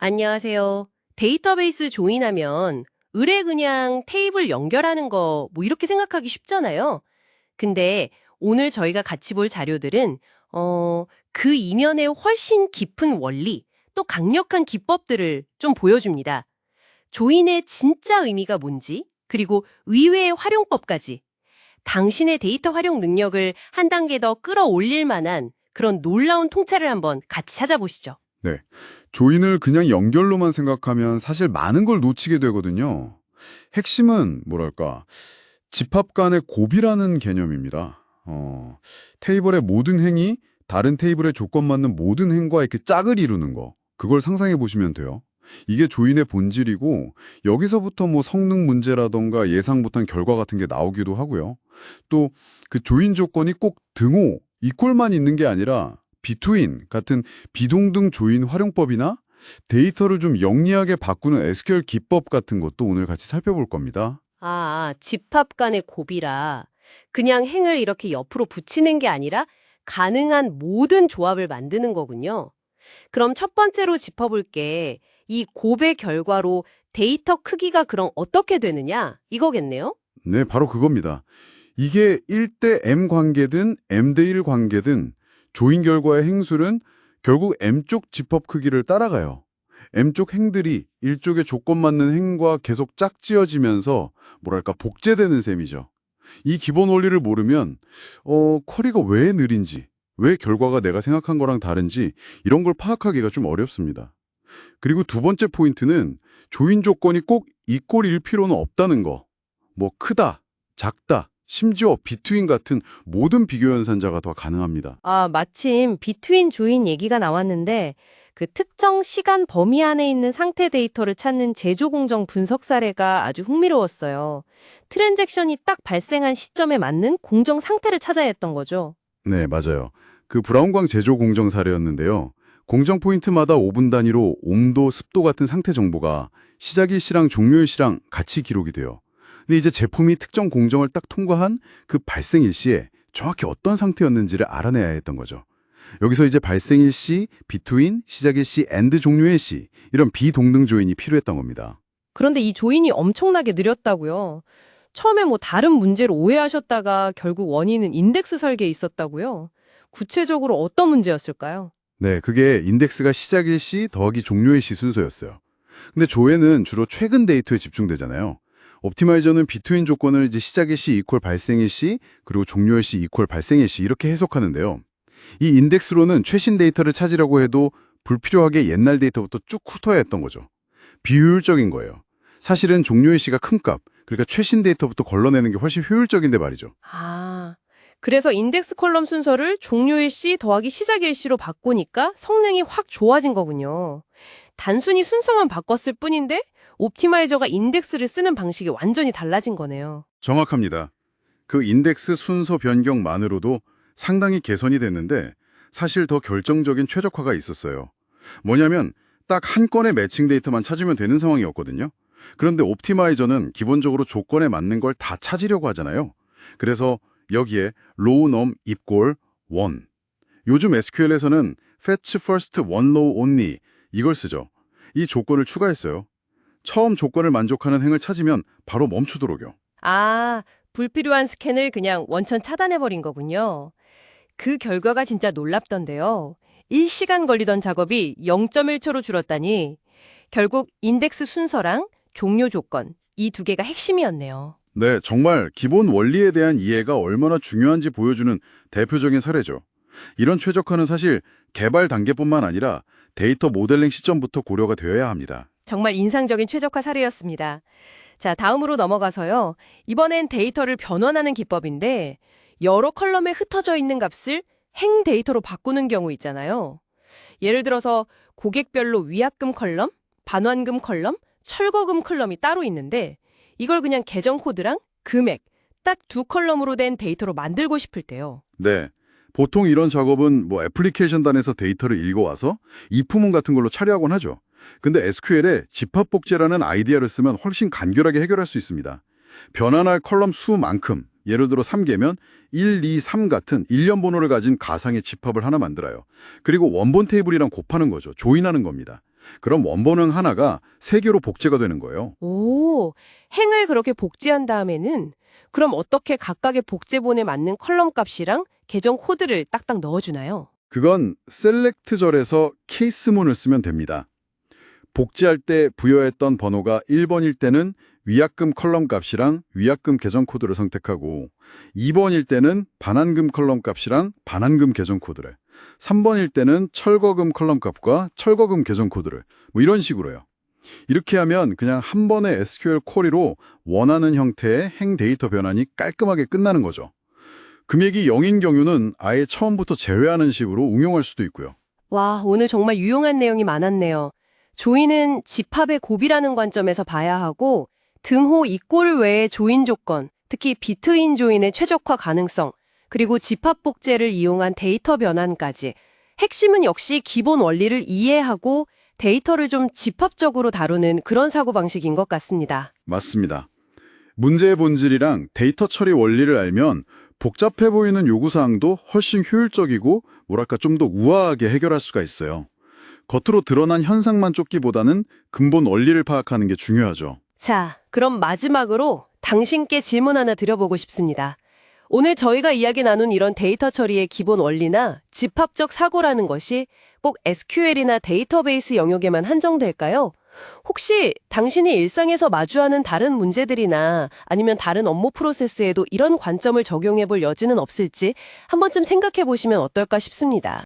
안녕하세요. 데이터베이스 조인하면 의뢰 그냥 테이블 연결하는 거 뭐 이렇게 생각하기 쉽잖아요. 근데 오늘 저희가 같이 볼 자료들은 그 이면에 훨씬 깊은 원리, 또 강력한 기법들을 좀 보여줍니다. 조인의 진짜 의미가 뭔지, 그리고 의외의 활용법까지 당신의 데이터 활용 능력을 한 단계 더 끌어올릴 만한 그런 놀라운 통찰을 한번 같이 찾아보시죠. 네. 조인을 그냥 연결로만 생각하면 사실 많은 걸 놓치게 되거든요. 핵심은 뭐랄까, 집합 간의 곱이라는 개념입니다. 테이블의 모든 행이 다른 테이블에 조건 맞는 모든 행과 이렇게 짝을 이루는 거. 그걸 상상해 보시면 돼요. 이게 조인의 본질이고 여기서부터 뭐 성능 문제라던가 예상 못한 결과 같은 게 나오기도 하고요. 또 그 조인 조건이 꼭 등호, 이퀄만 있는 게 아니라 비트윈 같은 비동등 조인 활용법이나 데이터를 좀 영리하게 바꾸는 SQL 기법 같은 것도 오늘 같이 살펴볼 겁니다. 집합 간의 곱이라 그냥 행을 이렇게 옆으로 붙이는 게 아니라 가능한 모든 조합을 만드는 거군요. 그럼 첫 번째로 짚어볼 게 이 곱의 결과로 데이터 크기가 그럼 어떻게 되느냐 이거겠네요. 네, 바로 그겁니다. 이게 1대 M 관계든 M대 1 관계든 조인 결과의 행수는 결국 M쪽 집합 크기를 따라가요. M쪽 행들이 일쪽의 조건 맞는 행과 계속 짝지어지면서 뭐랄까 복제되는 셈이죠. 이 기본 원리를 모르면 쿼리가 왜 느린지, 왜 결과가 내가 생각한 거랑 다른지 이런 걸 파악하기가 좀 어렵습니다. 그리고 두 번째 포인트는 조인 조건이 꼭 이꼴일 필요는 없다는 거. 뭐 크다, 작다, 심지어 비트윈 같은 모든 비교 연산자가 더 가능합니다. 마침 비트윈 조인 얘기가 나왔는데 그 특정 시간 범위 안에 있는 상태 데이터를 찾는 제조 공정 분석 사례가 아주 흥미로웠어요. 트랜잭션이 딱 발생한 시점에 맞는 공정 상태를 찾아야 했던 거죠. 네, 맞아요. 그 브라운광 제조 공정 사례였는데요. 공정 포인트마다 5분 단위로 온도, 습도 같은 상태 정보가 시작일시랑 종료일시랑 같이 기록이 돼요. 근데 이제 제품이 특정 공정을 딱 통과한 그 발생일시에 정확히 어떤 상태였는지를 알아내야 했던 거죠. 여기서 이제 발생일시, 비트윈, 시작일시, 엔드 종료일시 이런 비동등 조인이 필요했던 겁니다. 그런데 이 조인이 엄청나게 느렸다고요. 처음에 뭐 다른 문제로 오해하셨다가 결국 원인은 인덱스 설계에 있었다고요. 구체적으로 어떤 문제였을까요? 네, 그게 인덱스가 시작일시 더하기 종료일시 순서였어요. 근데 조회는 주로 최근 데이터에 집중되잖아요. 옵티마이저는 비트윈 조건을 이제 시작일시 이퀄 발생일시 그리고 종료일시 이퀄 발생일시 이렇게 해석하는데요. 이 인덱스로는 최신 데이터를 찾으려고 해도 불필요하게 옛날 데이터부터 쭉 훑어야 했던 거죠. 비효율적인 거예요. 사실은 종료일시가 큰 값, 그러니까 최신 데이터부터 걸러내는 게 훨씬 효율적인데 말이죠. 그래서 인덱스 컬럼 순서를 종료일시 더하기 시작일시로 바꾸니까 성능이 확 좋아진 거군요. 단순히 순서만 바꿨을 뿐인데 옵티마이저가 인덱스를 쓰는 방식이 완전히 달라진 거네요. 정확합니다. 그 인덱스 순서 변경만으로도 상당히 개선이 됐는데 사실 더 결정적인 최적화가 있었어요. 뭐냐면 딱 한 건의 매칭 데이터만 찾으면 되는 상황이었거든요. 그런데 옵티마이저는 기본적으로 조건에 맞는 걸 다 찾으려고 하잖아요. 그래서 여기에 row num equal 1. 요즘 SQL에서는 fetch first one row only 이걸 쓰죠. 이 조건을 추가했어요. 처음 조건을 만족하는 행을 찾으면 바로 멈추도록요. 불필요한 스캔을 그냥 원천 차단해버린 거군요. 그 결과가 진짜 놀랍던데요. 1시간 걸리던 작업이 0.1초로 줄었다니 결국 인덱스 순서랑 종료 조건 이 두 개가 핵심이었네요. 네, 정말 기본 원리에 대한 이해가 얼마나 중요한지 보여주는 대표적인 사례죠. 이런 최적화는 사실 개발 단계뿐만 아니라 데이터 모델링 시점부터 고려가 되어야 합니다. 정말 인상적인 최적화 사례였습니다. 자, 다음으로 넘어가서요. 이번엔 데이터를 변환하는 기법인데 여러 컬럼에 흩어져 있는 값을 행 데이터로 바꾸는 경우 있잖아요. 예를 들어서 고객별로 위약금 컬럼, 반환금 컬럼, 철거금 컬럼이 따로 있는데 이걸 그냥 계정 코드랑 금액 딱 두 컬럼으로 된 데이터로 만들고 싶을 때요. 네, 보통 이런 작업은 뭐 애플리케이션단에서 데이터를 읽어와서 입후문 같은 걸로 처리하곤 하죠. 근데 SQL에 집합복제라는 아이디어를 쓰면 훨씬 간결하게 해결할 수 있습니다. 변환할 컬럼 수만큼, 예를 들어 3개면 1, 2, 3 같은 일련 번호를 가진 가상의 집합을 하나 만들어요. 그리고 원본 테이블이랑 곱하는 거죠. 조인하는 겁니다. 그럼 원본행 하나가 세 개로 복제가 되는 거예요. 오, 행을 그렇게 복제한 다음에는 그럼 어떻게 각각의 복제본에 맞는 컬럼 값이랑 계정 코드를 딱딱 넣어주나요? 그건 셀렉트절에서 케이스문을 쓰면 됩니다. 복제할 때 부여했던 번호가 1번일 때는 위약금 컬럼 값이랑 위약금 계정 코드를 선택하고 2번일 때는 반환금 컬럼 값이랑 반환금 계정 코드를 3번일 때는 철거금 컬럼 값과 철거금 계정 코드를 뭐 이런 식으로요. 이렇게 하면 그냥 한 번의 SQL 쿼리로 원하는 형태의 행 데이터 변환이 깔끔하게 끝나는 거죠. 금액이 0인 경우는 아예 처음부터 제외하는 식으로 응용할 수도 있고요. 와, 오늘 정말 유용한 내용이 많았네요. 조인은 집합의 곱이라는 관점에서 봐야 하고 등호 이꼴 외의 조인 조건, 특히 비트인 조인의 최적화 가능성, 그리고 집합 복제를 이용한 데이터 변환까지 핵심은 역시 기본 원리를 이해하고 데이터를 좀 집합적으로 다루는 그런 사고방식인 것 같습니다. 맞습니다. 문제의 본질이랑 데이터 처리 원리를 알면 복잡해 보이는 요구사항도 훨씬 효율적이고 뭐랄까 좀 더 우아하게 해결할 수가 있어요. 겉으로 드러난 현상만 쫓기보다는 근본 원리를 파악하는 게 중요하죠. 자, 그럼 마지막으로 당신께 질문 하나 드려보고 싶습니다. 오늘 저희가 이야기 나눈 이런 데이터 처리의 기본 원리나 집합적 사고라는 것이 꼭 SQL이나 데이터베이스 영역에만 한정될까요? 혹시 당신이 일상에서 마주하는 다른 문제들이나 아니면 다른 업무 프로세스에도 이런 관점을 적용해 볼 여지는 없을지 한 번쯤 생각해 보시면 어떨까 싶습니다.